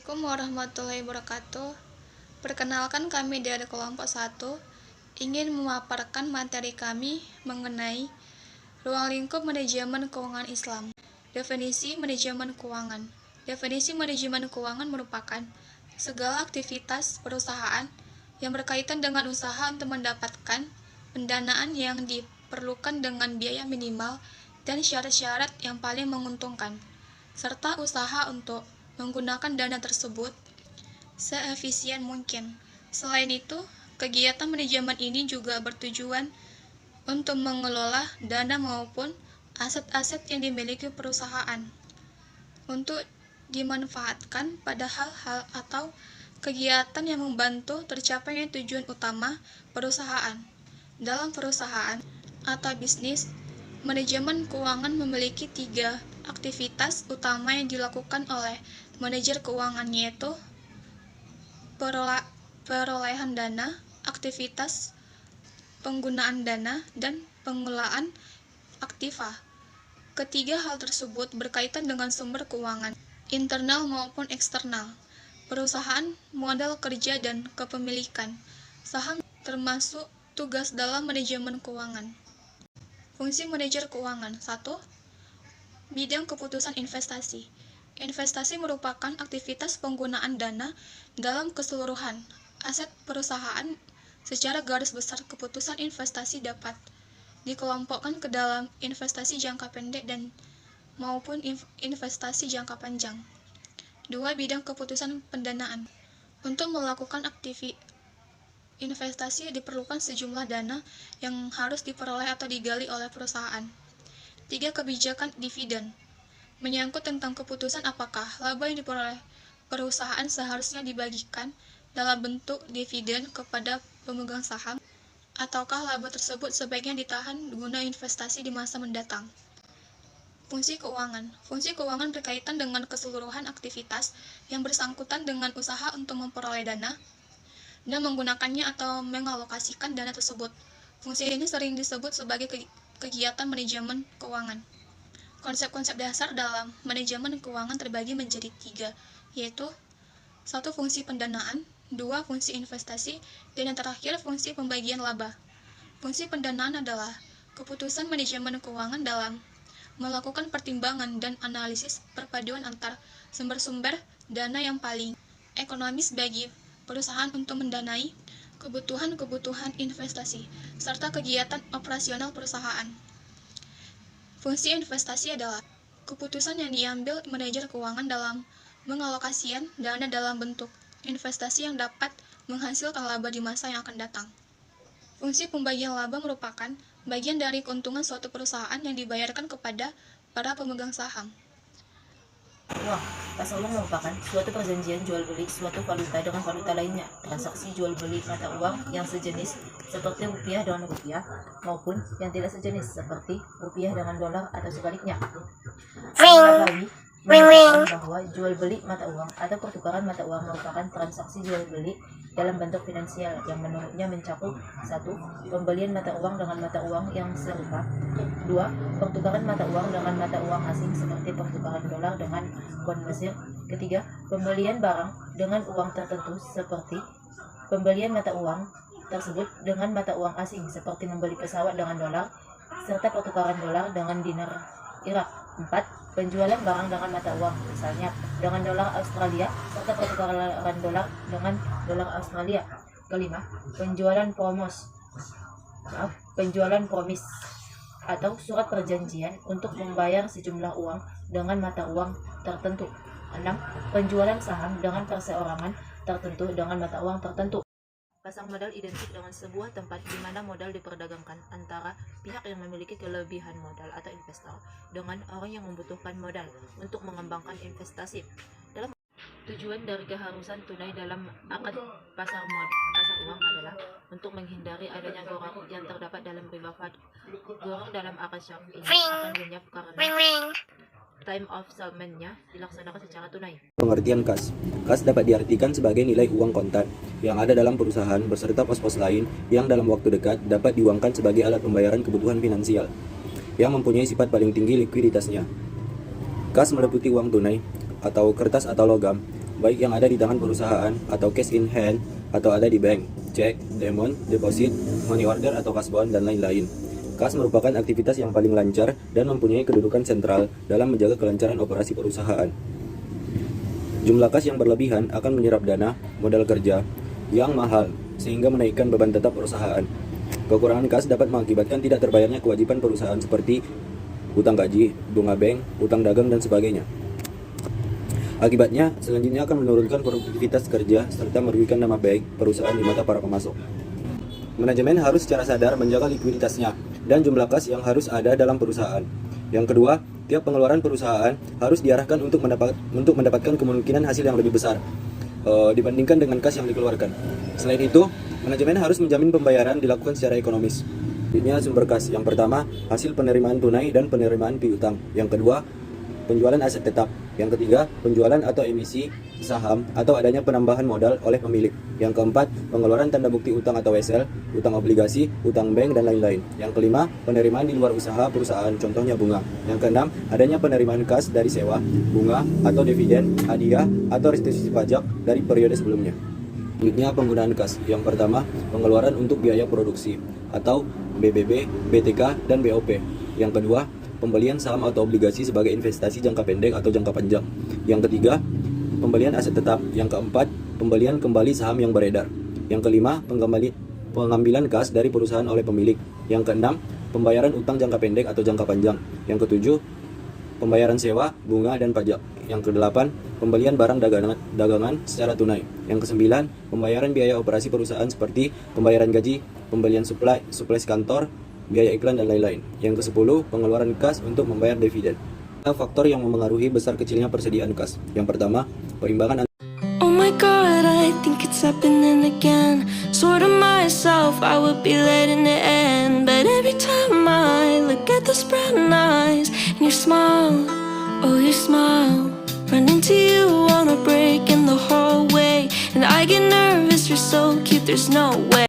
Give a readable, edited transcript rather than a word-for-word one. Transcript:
Assalamualaikum warahmatullahi wabarakatuh. Perkenalkan, kami dari kelompok 1 ingin memaparkan materi kami mengenai ruang lingkup manajemen keuangan Islam. Definisi manajemen keuangan. Definisi manajemen keuangan merupakan segala aktivitas perusahaan yang berkaitan dengan usaha untuk mendapatkan pendanaan yang diperlukan dengan biaya minimal dan syarat-syarat yang paling menguntungkan, serta usaha untuk menggunakan dana tersebut seefisien mungkin. Selain itu, kegiatan manajemen ini juga bertujuan untuk mengelola dana maupun aset-aset yang dimiliki perusahaan untuk dimanfaatkan pada hal-hal atau kegiatan yang membantu tercapainya tujuan utama perusahaan. Dalam perusahaan atau bisnis, manajemen keuangan memiliki 3 aktivitas utama yang dilakukan oleh manajer keuangan, yaitu perolehan dana, aktivitas penggunaan dana, dan pengelolaan aktiva. Ketiga hal tersebut berkaitan dengan sumber keuangan, internal maupun eksternal, perusahaan, modal kerja, dan kepemilikan. Saham termasuk tugas dalam manajemen keuangan. Fungsi manajer keuangan. 1. Bidang keputusan investasi. Investasi merupakan aktivitas penggunaan dana dalam keseluruhan aset perusahaan. Secara garis besar, keputusan investasi dapat dikelompokkan ke dalam investasi jangka pendek dan maupun investasi jangka panjang. 2. Bidang keputusan pendanaan. Untuk melakukan investasi diperlukan sejumlah dana yang harus diperoleh atau digali oleh perusahaan. 3. Kebijakan dividen. Menyangkut tentang keputusan apakah laba yang diperoleh perusahaan seharusnya dibagikan dalam bentuk dividen kepada pemegang saham, ataukah laba tersebut sebaiknya ditahan guna investasi di masa mendatang. Fungsi keuangan. Fungsi keuangan berkaitan dengan keseluruhan aktivitas yang bersangkutan dengan usaha untuk memperoleh dana dan menggunakannya atau mengalokasikan dana tersebut. Fungsi ini sering disebut sebagai kegiatan manajemen keuangan. Konsep-konsep dasar dalam manajemen keuangan terbagi menjadi 3, yaitu 1. Fungsi pendanaan, 2. Fungsi investasi, dan yang terakhir fungsi pembagian laba. Fungsi pendanaan adalah keputusan manajemen keuangan dalam melakukan pertimbangan dan analisis perpaduan antar sumber-sumber dana yang paling ekonomis bagi perusahaan untuk mendanai kebutuhan-kebutuhan investasi, serta kegiatan operasional perusahaan. Fungsi investasi adalah keputusan yang diambil manajer keuangan dalam mengalokasikan dana dalam bentuk investasi yang dapat menghasilkan laba di masa yang akan datang. Fungsi pembagian laba merupakan bagian dari keuntungan suatu perusahaan yang dibayarkan kepada para pemegang saham. Uang. Pasar uang merupakan suatu perjanjian jual beli suatu valuta dengan valuta lainnya. Transaksi jual beli mata uang yang sejenis seperti rupiah dengan rupiah maupun yang tidak sejenis seperti rupiah dengan dolar atau sebaliknya. Mengatakan bahwa jual beli mata uang atau pertukaran mata uang merupakan transaksi jual beli dalam bentuk finansial yang menurutnya mencakup 1. Pembelian mata uang dengan mata uang yang serupa. 2. Pertukaran mata uang dengan mata uang asing seperti pertukaran dolar dengan won Mesir. 3. Pembelian barang dengan uang tertentu seperti pembelian mata uang tersebut dengan mata uang asing seperti membeli pesawat dengan dolar serta pertukaran dolar dengan dinar Irak. 4. Penjualan barang dengan mata uang, misalnya dengan dolar Australia serta pertukaran dolar dengan dolar Australia. 5. Penjualan promis atau surat perjanjian untuk membayar sejumlah uang dengan mata uang tertentu. 6. Penjualan saham dengan perseorangan tertentu dengan mata uang tertentu. Pasar modal identik dengan sebuah tempat di mana modal diperdagangkan antara pihak yang memiliki kelebihan modal atau investor dengan orang yang membutuhkan modal untuk mengembangkan investasi. Dalam tujuan dari keharusan tunai dalam akad pasar uang adalah untuk menghindari adanya gorong yang terdapat dalam riba fad. Gorong dalam akad syar'i ini akan lenyap karena time of settlement-nya dilaksanakan secara tunai. Pengertian kas. Kas dapat diartikan sebagai nilai uang kontan yang ada dalam perusahaan beserta pos-pos lain yang dalam waktu dekat dapat diuangkan sebagai alat pembayaran kebutuhan finansial yang mempunyai sifat paling tinggi likuiditasnya. Kas meliputi uang tunai atau kertas atau logam, baik yang ada di tangan perusahaan atau cash in hand atau ada di bank, cek, demand, deposit, money order atau cash bond, dan lain-lain. Kas merupakan aktivitas yang paling lancar dan mempunyai kedudukan sentral dalam menjaga kelancaran operasi perusahaan. Jumlah kas yang berlebihan akan menyerap dana, modal kerja, yang mahal, sehingga menaikkan beban tetap perusahaan. Kekurangan kas dapat mengakibatkan tidak terbayarnya kewajiban perusahaan seperti utang gaji, bunga bank, utang dagang, dan sebagainya. Akibatnya, selanjutnya akan menurunkan produktivitas kerja serta merugikan nama baik perusahaan di mata para pemasok. Manajemen harus secara sadar menjaga likuiditasnya dan jumlah kas yang harus ada dalam perusahaan. Yang kedua, tiap pengeluaran perusahaan harus diarahkan untuk mendapatkan kemungkinan hasil yang lebih besar dibandingkan dengan kas yang dikeluarkan. Selain itu, manajemen harus menjamin pembayaran dilakukan secara ekonomis. Ini sumber kas. Yang pertama, hasil penerimaan tunai dan penerimaan piutang. Yang kedua, penjualan aset tetap. Yang ketiga, penjualan atau emisi saham atau adanya penambahan modal oleh pemilik. Yang keempat, pengeluaran tanda bukti utang atau WSL, utang obligasi, utang bank, dan lain-lain. Yang kelima, penerimaan di luar usaha perusahaan, contohnya bunga. Yang keenam, adanya penerimaan kas dari sewa, bunga, atau dividen, hadiah, atau restitusi pajak dari periode sebelumnya. Selanjutnya, penggunaan kas. Yang pertama, pengeluaran untuk biaya produksi atau BBB, BTK, dan BOP. Yang kedua, pembelian saham atau obligasi sebagai investasi jangka pendek atau jangka panjang. Yang ketiga, pembelian aset tetap. Yang keempat, pembelian kembali saham yang beredar. Yang kelima, pengambilan kas dari perusahaan oleh pemilik. Yang keenam, pembayaran utang jangka pendek atau jangka panjang. Yang ketujuh, pembayaran sewa, bunga, dan pajak. Yang kedelapan, pembelian barang dagangan secara tunai. Yang kesembilan, pembayaran biaya operasi perusahaan seperti pembayaran gaji, pembelian suplai kantor, biaya iklan, dan lain-lain. Yang ke-10, pengeluaran kas untuk membayar dividen. Faktor yang memengaruhi besar kecilnya persediaan kas. Yang pertama, perimbangan. Oh my god, I think it's happening again. Sort of myself, I would be letting it end. But every time I look at those brown eyes and your smile, oh your smile, run into you on a break in the hallway, and I get nervous, you're so cute, there's no way.